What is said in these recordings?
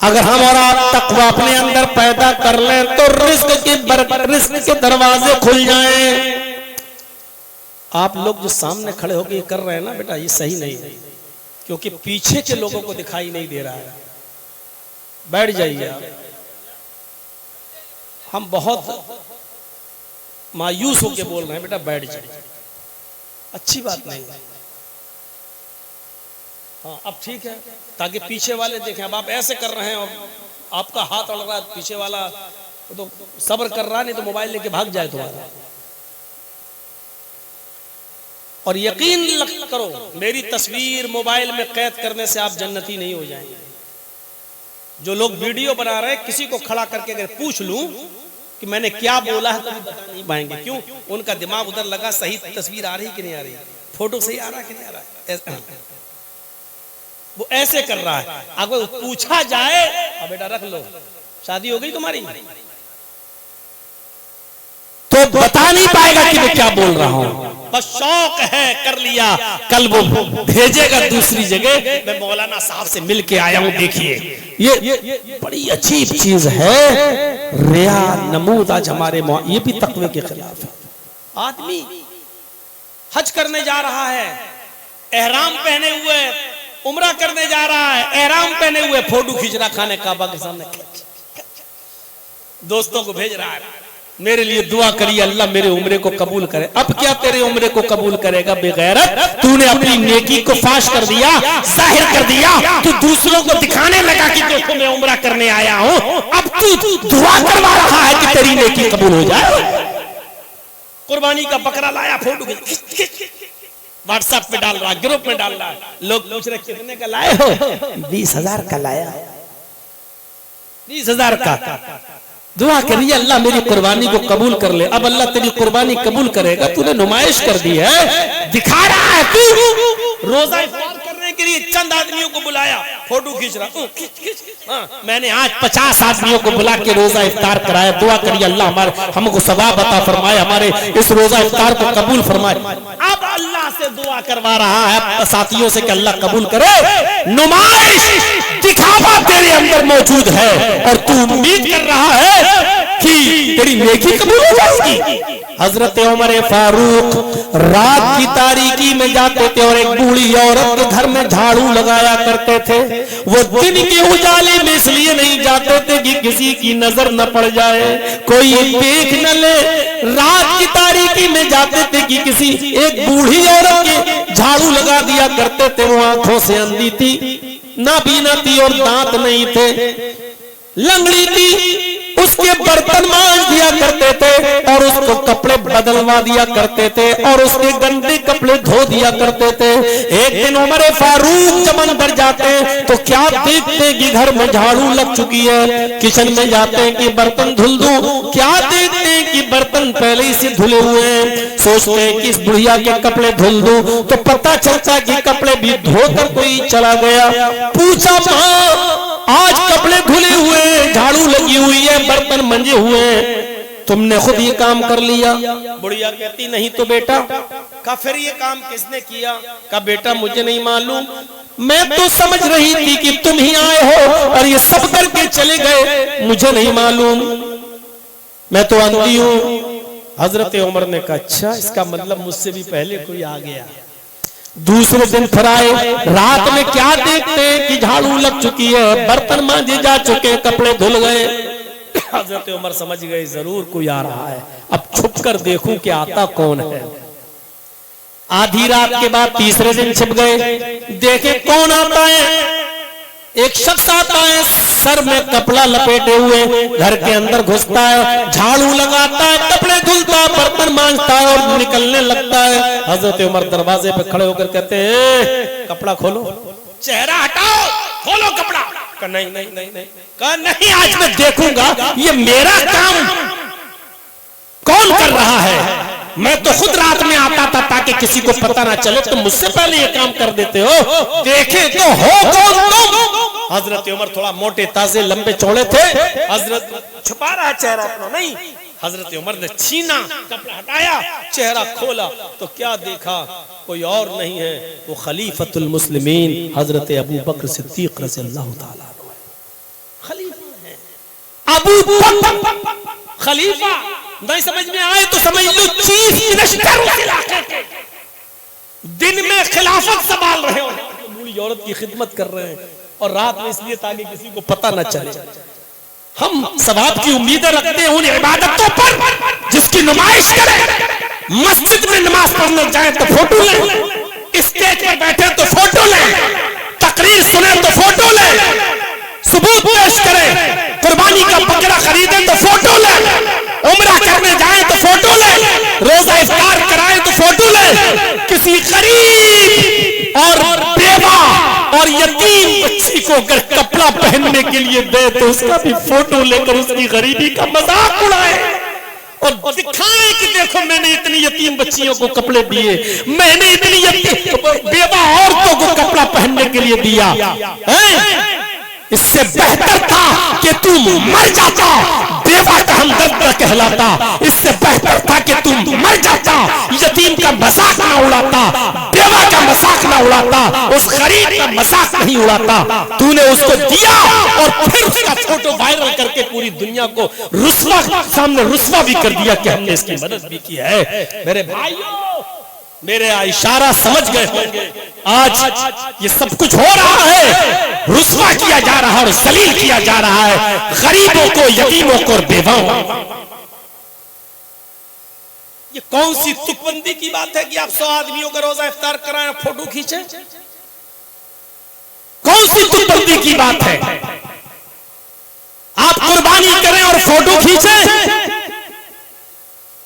अगर हम और आप तकवा अपने अंदर पैदा कर लें तो रिस्क के दरवाजे खुल जाएं। आप लोग जो सामने खड़े होकर ये कर रहे हैं ना बेटा, ये सही नहीं है, क्योंकि पीछे के लोगों को दिखाई नहीं दे रहा है। बैठ जाइए आप। हम बहुत मायूस होकर बोल रहे हैं बेटा, बैठ जाइए, अच्छी बात नहीं है। हाँ अब ठीक है, ताकि पीछे वाले देखें। अब आप ऐसे कर रहे हैं और आपका हाथ अड़ रहा है, पीछे वाला तो सब्र कर रहा, नहीं तो मोबाइल लेके भाग जाए तुम्हारा। और यकीन करो, मेरी तस्वीर मोबाइल में कैद करने से आप जन्नती नहीं हो जाएंगे। जो लोग वीडियो बना रहे हैं, किसी को खड़ा करके अगर पूछ लूं कि मैंने क्या बोला है तो भी बता नहीं पाएंगे। क्यों? उनका दिमाग उधर लगा, सही तस्वीर आ रही कि नहीं आ रही, फोटो सही आ रहा कि नहीं आ रहा। वो ऐसे कर रहा है। अगर पूछा जाए, अब बेटा रख लो, शादी हो गई तुम्हारी, तो बता नहीं पाएगा कि मैं क्या बोल रहा हूं। बस शौक है, कर लिया, कल वो भेजेगा दूसरी जगह, मैं मौलाना साहब से मिल के आया हूं, देखिए। ये बड़ी अजीब चीज है। रिया नमूद आज हमारे ये भी तकवे के खिलाफ है। आदमी हज करने जा रहा है, एहराम पहने हुए, उम्रा करने जा रहा है, एहराम पहने हुए, फोटो खींच रहा काने काबा के सामने, दोस्तों को भेज रहा है, मेरे लिए दुआ करिए अल्लाह मेरे उम्रे को कबूल करे। अब क्या तेरे उम्रे को कबूल करेगा बेगैरत? तूने अपनी नेकी को फाश कर दिया, जाहिर कर दिया, तू दूसरों को दिखाने लगा कि देखो मैं उम्रा करने आया हूं। अब तू दुआ करवा रहा है कि तेरी नेकी कबूल हो जाए। कुर्बानी का बकरा लाया, फोटो व्हाट्सएप पे डाल रहा, ग्रुप में डाल रहा, लोग पूछ रहे कितने का लाए हो? 20,000 का लाया। 20,000 का। दुआ करिए अल्लाह मेरी कुर्बानी को कबूल कर ले। अब अल्लाह तेरी कुर्बानी कबूल करेगा, तूने नुमाइश कर दी है, दिखा रहा है तू। रोजा इफ्तार करने के लिए चंद आदमियों को बुलाया, फोटो खींच रहा। मैंने आज 50 आदमियों को बुला के रोजा इफ्तार कराया। दुआ करिए अल्लाह हमारे हमको सवाब अता फरमाए, हमारे इस रोजा इफ्तार को कबूल फरमाए। अब अल्लाह से दुआ करवा रहा है साथियों से कि अल्लाह कबूल करे। नुमाइश, दिखावा तेरे अंदर मौजूद है और तू उम्मीद कर रहा है कि तेरी नेकी कबूल हो जाएगी। हजरत उमर फारूक रात की तारीकी में जाते थे और एक बूढ़ी औरत के घर में झाड़ू लगाया करते थे। वो दिन के उजाले में इसलिए नहीं जाते थे कि किसी की नजर न पड़ जाए, कोई देख न ले। रात की तारीकी में जाते थे कि किसी एक बूढ़ी औरत के झाड़ू लगा दिया करते थे। वो आंखों से अंधी थी, नाबीना थी और दांत नहीं थे, लंगड़ी थी, उसके बर्तन मांज दिया करते थे और उसको कपड़े बदलवा दिया करते थे और उसके गंदे कपड़े धो दिया करते थे। एक दिन उमर फारूक जब अंदर जाते हैं तो क्या देखते कि घर में झाड़ू लग चुकी है। किचन में जाते हैं कि बर्तन धुल दूं, क्या देखते हैं कि बर्तन पहले ही से धुले हुए हैं। सोचते हैं कि इस बुढ़िया के कपड़े धुल दूं, तो पता चलता कि कपड़े भी धोकर कोई चला गया। पूछा मां आज कपड़े धुले हुए, झाड़ू लगी हुई है, बर्तन मंजे हुए, तुमने खुद ये काम कर लिया? बुढ़िया कहती नहीं तो बेटा। का फिर ये काम किसने किया? का बेटा मुझे नहीं मालूम, मैं तो समझ रही थी कि तुम ही आए हो और ये सब करके चले गए, मुझे नहीं मालूम, मैं तो अंधी हूं। हजरत उमर ने कहा अच्छा, इसका मतलब मुझसे भी पहले कोई आ गया। दूसरे दिन फिर आए, रात में क्या देखते हैं कि झाड़ू लग चुकी है, बर्तन मांजे जा चुके, कपड़े धुल गए। हजरत उमर समझ गए जरूर कोई आ रहा है, अब छुप कर देखूं कि आता कौन है। आधी रात के बाद तीसरे दिन छिप गए, देखे कौन आता है। एक शख्स आता है, सर में कपड़ा लपेटे हुए, घर के अंदर घुसता है, झाड़ू लगाता है, कपड़े धुलता है, बर्तन मांजता है और निकलने लगता है। हजरत उमर दरवाजे पे खड़े होकर कहते हैं कपड़ा खोलो, चेहरा हटाओ, खोलो कपड़ा। कहा नहीं नहीं नहीं नहीं, कहा नहीं आज मैं देखूंगा ये मेरा काम कौन कर रहा है। मैं तो खुद रात में आता था ताकि किसी को पता ना चले, तुम मुझसे पहले ये काम कर देते हो, देखे तो हो कौन तुम। हजरत उमर थोड़ा मोटे ताजे लंबे चौड़े थे, हजरत छुपा रहा चेहरा अपना नहीं। हजरत उमर ने छीना, कपड़ा हटाया, चेहरा खोला तो क्या देखा, कोई और नहीं है, वो खलीफतुल मुस्लिमीन हजरत अबू बकर सिद्दीक रज़ियल्लाहु ताला अन्हु। खलीफा है। अबू बकर खलीफा, नहीं समझ में आए तो समझ लो चीफ मिनिस्टर उस इलाके के, दिन में खिलाफत संभाल रहे हो, बूढ़ी औरत की खिदमत कर रहे हैं, और रात में इसलिए ताकि किसी को पता न चले। हम सवाब की उम्मीदें रखते हैं उन इबादतों पर जिसकी नुमाइश करें। मस्जिद में नमाज पढ़ने जाए तो फोटो लें, स्टेज पर बैठे तो फोटो लें, तकरीर सुने तो फोटो लें, सबूत पेश करें, कुर्बानी का बकरा खरीदें तो फोटो लें, उम्रा करने जाए तो फोटो लें, रोजा इफ्तार कराएं तो फोटो लें, किसी गरीब और बेवा और यतीम बच्ची को अगर कपड़ा पहनने के लिए दे तो उसका भी फोटो लेकर उसकी गरीबी का मजाक उड़ाए और दिखाएं कि देखो मैंने इतनी यतीम बच्चियों को कपड़े दिए, मैंने इतनी बेवा औरतों को कपड़ा पहनने के लिए दिया है? इससे बेहतर था कि तू मर जाता, बेवा का हमदर्द कहलाता। इससे बेहतर था कि तू मर जाता, यतीम का मजाक ना उड़ाता, बेवा का मजाक ना उड़ाता, उस गरीब का मजाक नहीं उड़ाता। तूने उसको दिया और फिर उसका फोटो वायरल करके पूरी दुनिया को रुस्वा सामने रुस्वा भी कर दिया कि हमने इसकी मदद भी की है। मेरे भाइयों, मेरे इशारा समझ गए होंगे। आज ये सब कुछ हो रहा है, रुस्वा किया जा रहा है और जलील किया जा रहा है गरीबों को, यतीमों को और बेवाओं को। ये कौन सी तुकबंदी की बात है कि आप 100 आदमियों का रोजा इफ्तार कराएं और फोटो खींचे? कौन सी तुकबंदी की बात है? आप कुर्बानी करें और फोटो खींचे?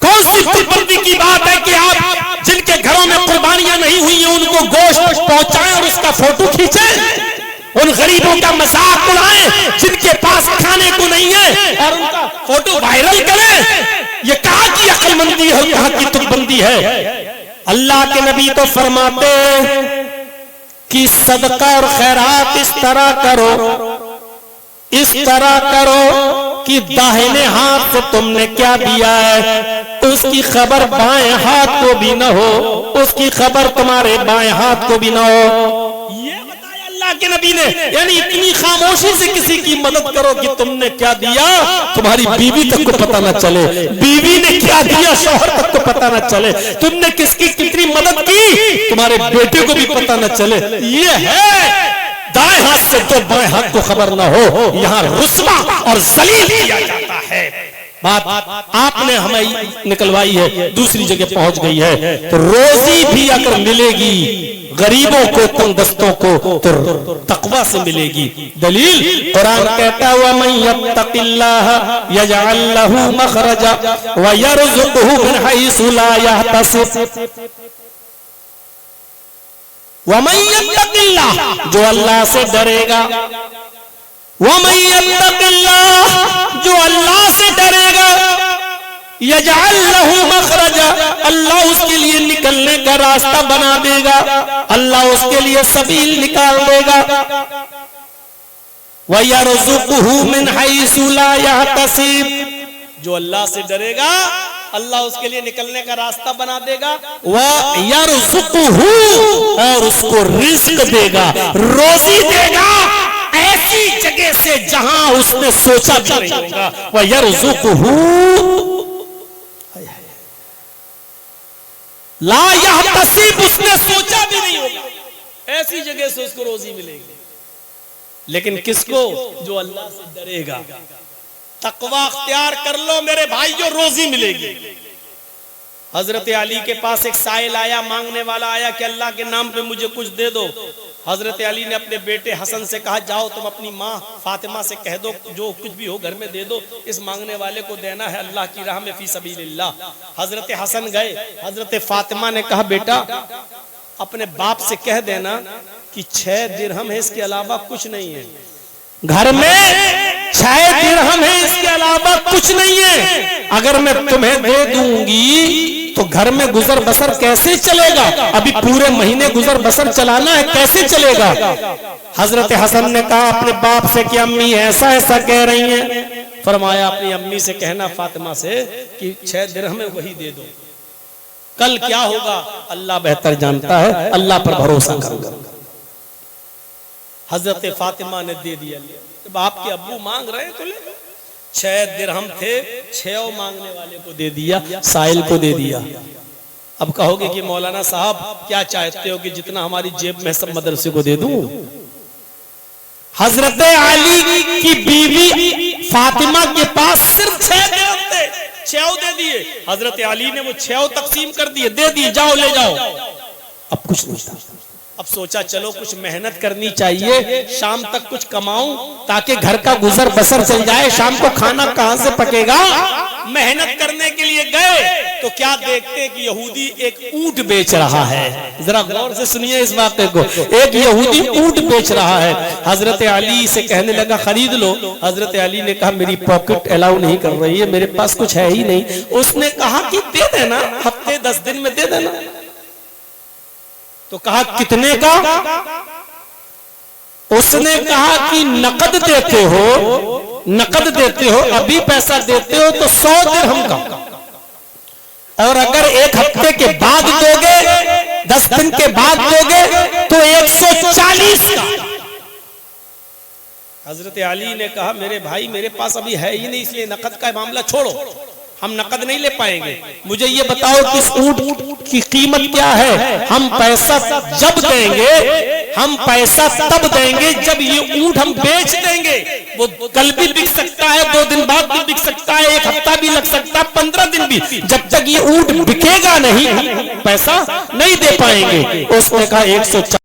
कौन सी तुकबंदी की बात है कि आप जिनके घरों में कुर्बानियां नहीं हुई हैं उनको गोश्त पहुंचाएं और उसका फोटो खींचें? उन गरीबों का मजाक उड़ाएं जिनके पास खाने को नहीं है और उनका फोटो वायरल करें? ये कहां की अक्लमंदी है, कहां की तुकबंदी है? अल्लाह के नबी तो फरमाते कि सदका और खैरात इस तरह करो, इस तरह करो कि दाहिने हाथ से तुमने क्या दिया है उसकी खबर बाएं हाथ को भी न हो, उसकी खबर तुम्हारे बाएं हाथ को भी न हो। ये बताया अल्लाह के नबी ने। यानी इतनी खामोशी से किसी की मदद करो कि तुमने क्या दिया तुम्हारी बीवी तक को पता न चले, बीवी ने क्या दिया शौहर तक को पता न चले, तुमने किसकी कितनी मदद की तुम्हारे बेटे को भी पता न चले। ये है दाएं हाथ से तो बाएं हाथ को खबर ना हो, यहाँ रुस्वा और जलील किया जाता है। बात आपने हमें निकलवाई है, दूसरी जगह पहुंच गई है। तो रोजी भी अगर मिलेगी गरीबों को, तंगदस्तों को, तो तकवा से मिलेगी। दलील कुरान कहता है वमन यत्तकिल्लाह यजअल लहू मखरजा व यरज़ुकहु मिन हैसु ला यहतसिब। वमन यत्तकिल्लाह, जो अल्लाह से डरेगा, वमन यत्तकिल्लाह, जो अल्लाह से डरेगा, यजअल लहू मखरजा, अल्लाह उसके लिए निकलने का रास्ता बना देगा, अल्लाह उसके लिए सबील निकाल देगा। व यरज़ुकहु मिन हैसु ला यहतसिब, जो अल्लाह से डरेगा अल्लाह उसके लिए निकलने का रास्ता बना देगा। वह यरज़ुकहु, और उसको रिज़्क देगा, रोजी देगा ऐसी जगह से जहां उसने सोचा भी नहीं होगा। वह यरज़ुकहु ला यहतसिब, उसने सोचा भी नहीं होगा ऐसी जगह से उसको रोजी मिलेगी। लेकिन किसको? जो अल्लाह से डरेगा। तकवा अख्तियार कर लो मेरे भाइयों, रोजी मिलेगी। हजरत अली के पास एक साइल आया, मांगने वाला आया कि अल्लाह के नाम पे मुझे कुछ दे दो। हजरत अली ने अपने बेटे हसन से कहा जाओ तुम अपनी माँ फातिमा से कह दो जो कुछ भी हो घर में दे दो, इस मांगने वाले को देना है अल्लाह की राह में फी सबीलिल्लाह। हजरत हसन गए, हजरत फातिमा ने कहा बेटा अपने बाप से कह देना कि 6 दिरहम है, इसके अलावा कुछ नहीं है घर में, 6 दिरहम है इसके अलावा कुछ नहीं है। अगर मैं तुम्हें दे दूंगी तो घर में गुजर बसर कैसे चलेगा? अभी पूरे महीने गुजर बसर चलाना है, कैसे चलेगा? हजरत हसन ने कहा अपने बाप से कि अम्मी ऐसा ऐसा कह रही हैं। फरमाया अपनी अम्मी से कहना फातिमा से कि 6 दिरहम है वही दे दो, कल क्या होगा अल्लाह बेहतर जानता है, अल्लाह पर भरोसा करो। हजरत फातिमा ने दे दिया। जब आपके अब्बू मांग रहे तो ले। 6 दिरहम थे, 6 मांगने वाले को दे दिया, साहिल को दे दिया। अब कहोगे कि मौलाना साहब क्या चाहते हो कि जितना हमारी जेब में सब मदरसे को दे दूं? हजरत अली की बीवी फातिमा के पास सिर्फ 6 दिरहम थे, 6 दे दिए। हजरत अली ने वो 6 तकसीम कर दिए, दे दिए, जाओ ले जाओ। अब कुछ नहीं था। अब सोचा चलो कुछ मेहनत करनी चाहिए, शाम तक कुछ कमाऊं ताकि घर का गुजर बसर चल जाए। शाम को खाना कहां से पकेगा? मेहनत करने के लिए गए तो क्या देखते कि यहूदी एक ऊंट बेच रहा है। जरा गौर से सुनिए इस वाक़े को। एक यहूदी ऊंट बेच रहा है। हजरत अली से कहने लगा खरीद लो। हजरत अली ने कहा मेरी पॉकेट अलाउ नहीं कर रही है, मेरे पास कुछ है ही नहीं। उसने कहा कि दे देना, हफ्ते 10 दिन में दे देना। तो कहा कितने का? उसने कहा कि नकद देते हो, नकद देते हो, अभी पैसा देते हो तो 100 दिरहम का, और अगर 1 हफ्ते के बाद दोगे, 10 दिन के बाद दोगे तो 140 का। हजरत अली ने कहा मेरे भाई मेरे पास अभी है ही नहीं, इसलिए नकद का मामला छोड़ो, हम नकद नहीं ले पाएंगे। मुझे ये बताओ कि इस ऊंट की कीमत क्या है? हम पैसा जब देंगे, हम पैसा तब देंगे जब ये ऊंट हम बेच देंगे। वो कल भी बिक सकता है, 2 दिन बाद भी बिक सकता है, 1 हफ्ता भी लग सकता है, 15 दिन भी। जब तक ये ऊंट बिकेगा नहीं, पैसा नहीं दे पाएंगे। उसने कहा 140